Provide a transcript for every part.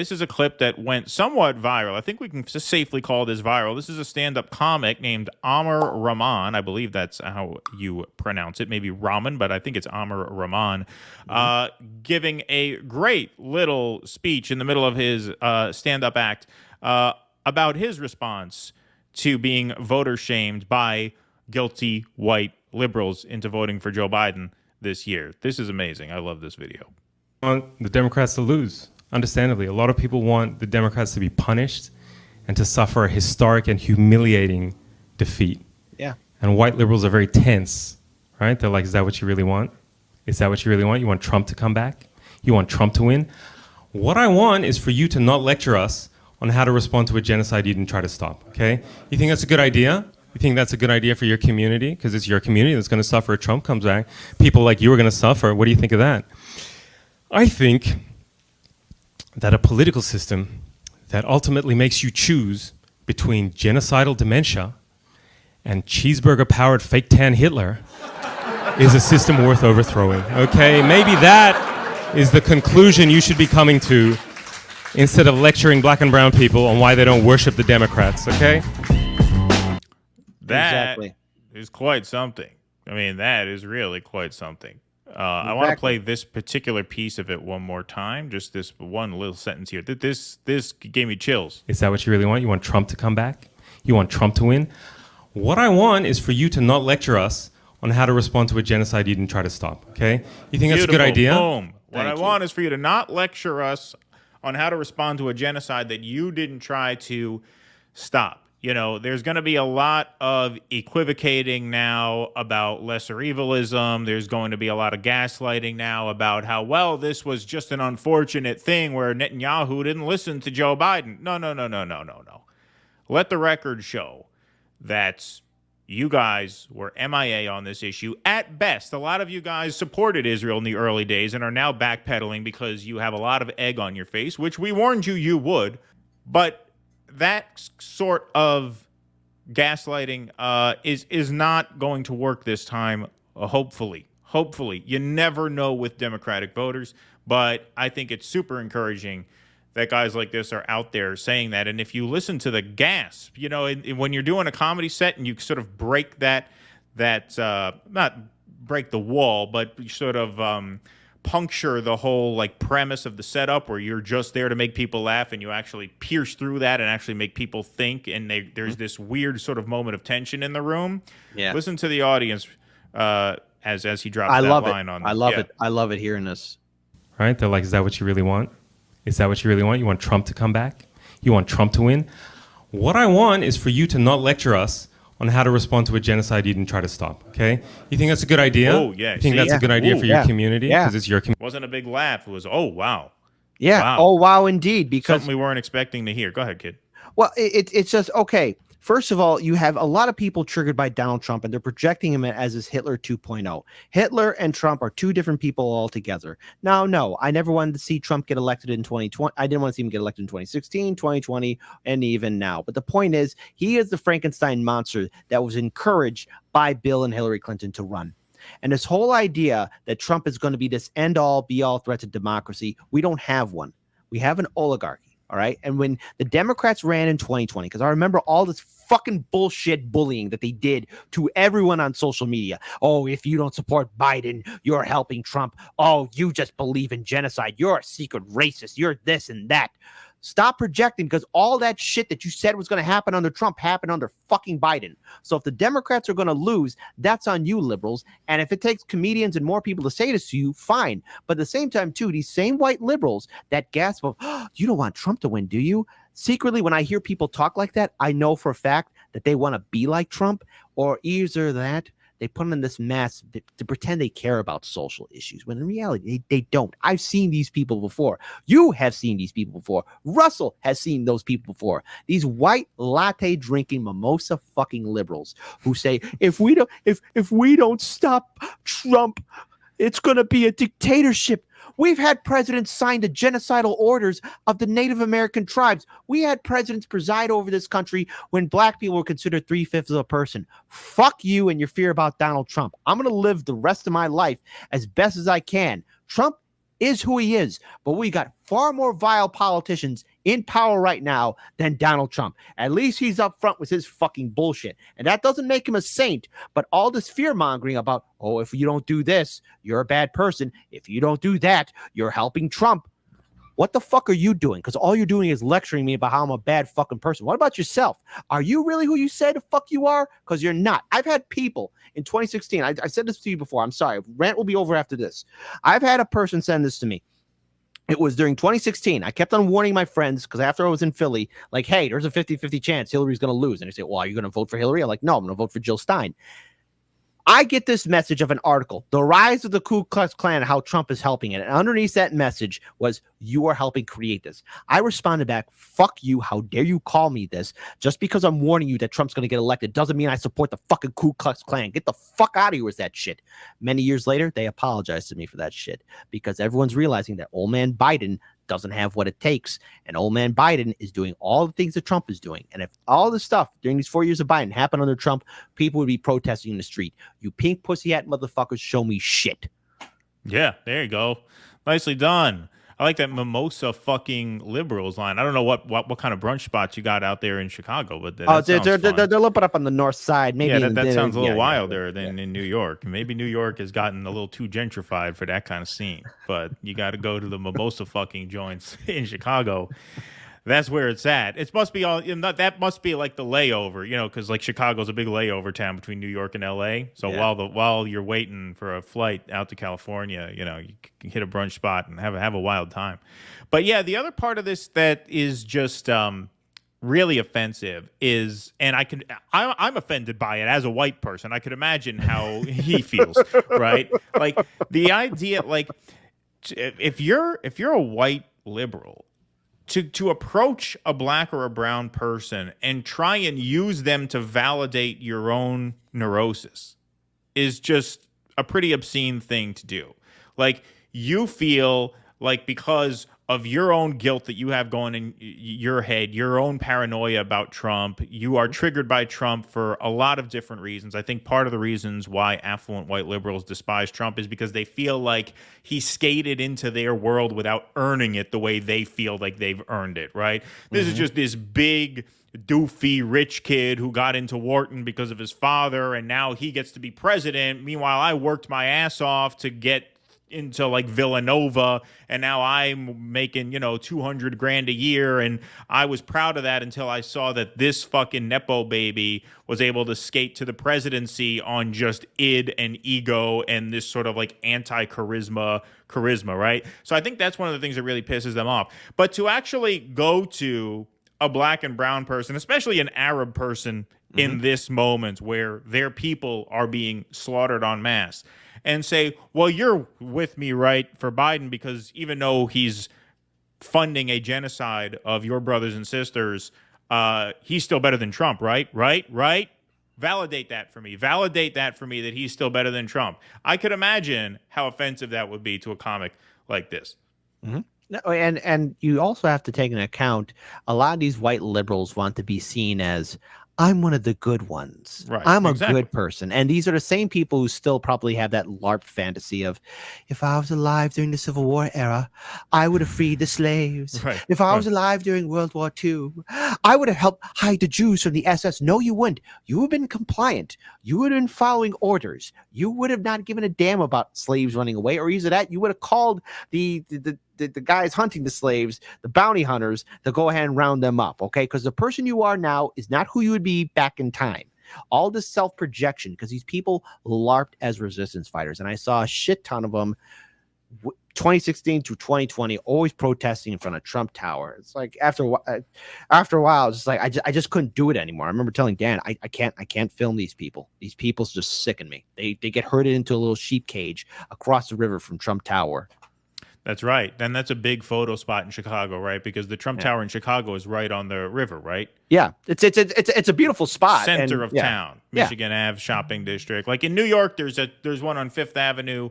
This is a clip that went somewhat viral. I think we can just safely call this viral. This is a stand-up comic named Amr Rahman. I believe that's how you pronounce it. Maybe Rahman, but I think it's Amr Rahman. Giving a great little speech in the middle of his stand-up act about his response to being voter shamed by guilty white liberals into voting for Joe Biden this year. This is amazing. I love this video. Want the Democrats to lose. Understandably, a lot of people want the Democrats to be punished and to suffer a historic and humiliating defeat. Yeah. And white liberals are very tense, right? They're like, is that what you really want? Is that what you really want? You want Trump to come back? You want Trump to win? What I want is for you to not lecture us on how to respond to a genocide you didn't try to stop, okay? You think that's a good idea? You think that's a good idea for your community? Because it's your community that's going to suffer if Trump comes back. People like you are going to suffer. What do you think of that? I think that a political system that ultimately makes you choose between genocidal dementia and cheeseburger-powered fake tan Hitler is a system worth overthrowing, okay? Maybe that is the conclusion you should be coming to instead of lecturing black and brown people on why they don't worship the Democrats, okay? That is quite something. I mean, that is really quite something. I want to play this particular piece of it one more time. Just this one little sentence here. This gave me chills. Is that what you really want? You want Trump to come back? You want Trump to win? What I want is for you to not lecture us on how to respond to a genocide you didn't try to stop, okay? You think that's a good idea? Boom. What I want is for you to not lecture us on how to respond to a genocide that you didn't try to stop. You know, there's going to be a lot of equivocating now about lesser evilism. There's going to be a lot of gaslighting now about how, well, this was just an unfortunate thing where Netanyahu didn't listen to Joe Biden. No. Let the record show that you guys were MIA on this issue. At best, a lot of you guys supported Israel in the early days and are now backpedaling because you have a lot of egg on your face, which we warned you would. But that sort of gaslighting is not going to work this time, hopefully. Hopefully. You never know with Democratic voters, but I think it's super encouraging that guys like this are out there saying that. And if you listen to the gasp, you know, when you're doing a comedy set and you sort of break that not break the wall, but sort of puncture the whole like premise of the setup where you're just there to make people laugh and you actually pierce through that and actually make people think, and there's this weird sort of moment of tension in the room. Yeah. Listen to the audience as he drops that line on. I love it. I love it hearing this. Right? They're like, is that what you really want? Is that what you really want? You want Trump to come back? You want Trump to win? What I want is for you to not lecture us on how to respond to a genocide you didn't try to stop, okay? You think that's a good idea? Oh, yeah. You think that's a good idea for your community? Because it's your community. It wasn't a big laugh. It was, oh, wow. Yeah. Wow. Oh, wow, indeed. Because something we weren't expecting to hear. Go ahead, kid. Well, it's just, okay. First of all, you have a lot of people triggered by Donald Trump, and they're projecting him as this Hitler 2.0. Hitler and Trump are two different people altogether. Now, no, I never wanted to see Trump get elected in 2020. I didn't want to see him get elected in 2016, 2020, and even now. But the point is, he is the Frankenstein monster that was encouraged by Bill and Hillary Clinton to run. And this whole idea that Trump is going to be this end-all, be-all threat to democracy, we don't have one. We have an oligarchy. All right. And when the Democrats ran in 2020, because I remember all this fucking bullshit bullying that they did to everyone on social media. Oh, if you don't support Biden, you're helping Trump. Oh, you just believe in genocide. You're a secret racist. You're this and that. Stop projecting, because all that shit that you said was going to happen under Trump happened under fucking Biden. So if the Democrats are going to lose, that's on you, liberals. And if it takes comedians and more people to say this to you, fine. But at the same time, too, these same white liberals that gasp of, oh, you don't want Trump to win, do you? Secretly, when I hear people talk like that, I know for a fact that they want to be like Trump, or either that they put on this mask to pretend they care about social issues, when in reality, they don't. I've seen these people before. You have seen these people before. Russell has seen those people before. These white latte drinking mimosa fucking liberals who say, if we don't stop Trump, it's going to be a dictatorship. We've had presidents sign the genocidal orders of the Native American tribes. We had presidents preside over this country when black people were considered 3/5 of a person. Fuck you and your fear about Donald Trump. I'm going to live the rest of my life as best as I can. Trump is who he is. But we got far more vile politicians in power right now than Donald Trump. At least he's up front with his fucking bullshit. And that doesn't make him a saint, but all this fear mongering about, oh, if you don't do this, you're a bad person. If you don't do that, you're helping Trump. What the fuck are you doing? Because all you're doing is lecturing me about how I'm a bad fucking person. What about yourself? Are you really who you say the fuck you are? Because you're not. I've had people in 2016. I said this to you before. I'm sorry. Rant will be over after this. I've had a person send this to me. It was during 2016. I kept on warning my friends because after I was in Philly, like, hey, there's a 50-50 chance Hillary's going to lose. And they say, well, are you going to vote for Hillary? I'm like, no, I'm going to vote for Jill Stein. I get this message of an article, The Rise of the Ku Klux Klan, and how Trump is helping it. And underneath that message was, you are helping create this. I responded back, fuck you. How dare you call me this? Just because I'm warning you that Trump's going to get elected doesn't mean I support the fucking Ku Klux Klan. Get the fuck out of here with that shit. Many years later, they apologized to me for that shit because everyone's realizing that old man Biden doesn't have what it takes. And old man Biden is doing all the things that Trump is doing. And if all this stuff during these 4 years of Biden happened under Trump, people would be protesting in the street. You pink pussy hat motherfuckers, show me shit. Yeah, there you go. Nicely done. I like that mimosa fucking liberals line. I don't know what kind of brunch spots you got out there in Chicago, but they're lipping up on the north side. Maybe that sounds a little wilder than in New York. Maybe New York has gotten a little too gentrified for that kind of scene. But you got to go to the mimosa fucking joints in Chicago. That's where it's at. It must be all, that must be like the layover, because like Chicago's a big layover town between New York and LA. So while you're waiting for a flight out to California, you can hit a brunch spot and have a wild time. But yeah, the other part of this that is just really offensive is, and I'm offended by it as a white person. I could imagine how he feels, right? Like the idea, like if you're a white liberal, to approach a black or a brown person and try and use them to validate your own neurosis is just a pretty obscene thing to do. Like, you feel like because of your own guilt that you have going in your head, your own paranoia about Trump, you are triggered by Trump for a lot of different reasons. I think part of the reasons why affluent white liberals despise Trump is because they feel like he skated into their world without earning it the way they feel like they've earned it, right? This is just this big, doofy, rich kid who got into Wharton because of his father, and now he gets to be president. Meanwhile, I worked my ass off to get into like Villanova, and now I'm making, $200,000 a year, and I was proud of that until I saw that this fucking Nepo baby was able to skate to the presidency on just id and ego and this sort of like anti-charisma, right? So I think that's one of the things that really pisses them off. But to actually go to a black and brown person, especially an Arab person in this moment where their people are being slaughtered en masse, and say, well, you're with me, right, for Biden because even though he's funding a genocide of your brothers and sisters, he's still better than Trump, right? Validate that for me. Validate that for me that he's still better than Trump. I could imagine how offensive that would be to a comic like this. No, and you also have to take into account a lot of these white liberals want to be seen as, I'm one of the good ones. Right, I'm a good person. And these are the same people who still probably have that LARP fantasy of, if I was alive during the Civil War era, I would have freed the slaves. Right, if I was alive during World War II, I would have helped hide the Jews from the SS. No, you wouldn't. You would have been compliant. You would have been following orders. You would have not given a damn about slaves running away, or either that, you would have called the guys hunting the slaves, the bounty hunters, to go ahead and round them up, okay? Because the person you are now is not who you would be back in time. All this self-projection, because these people LARPed as resistance fighters, and I saw a shit ton of them 2016 to 2020, always protesting in front of Trump Tower. It's like after a while, it's just like I just couldn't do it anymore. I remember telling Dan, I can't film these people. These people's just sicken me. They get herded into a little sheep cage across the river from Trump Tower. That's right. And that's a big photo spot in Chicago, right? Because the Trump Tower in Chicago is right on the river, right? Yeah, it's a beautiful spot. Center of town, Michigan Ave shopping district. Like in New York, there's one on Fifth Avenue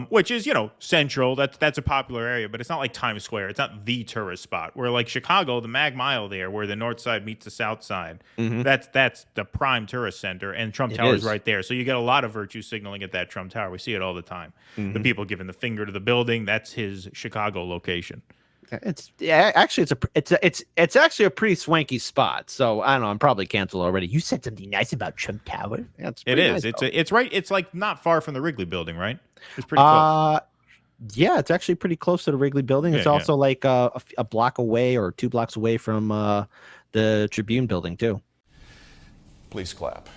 which is, central. That's a popular area, but it's not like Times Square. It's not the tourist spot. Where like Chicago, the Mag Mile there, where the north side meets the south side, that's the prime tourist center, and Trump Tower is right there. So you get a lot of virtue signaling at that Trump Tower. We see it all the time. The people giving the finger to the building. That's his Chicago location. It's actually it's actually a pretty swanky spot. So I don't know. I'm probably canceled already. You said something nice about Trump Tower. Yeah, it is. Nice, it's right. It's like not far from the Wrigley Building, right? It's pretty close. Yeah, it's actually pretty close to the Wrigley Building. It's also like a block away or 2 blocks away from the Tribune Building too. Please clap.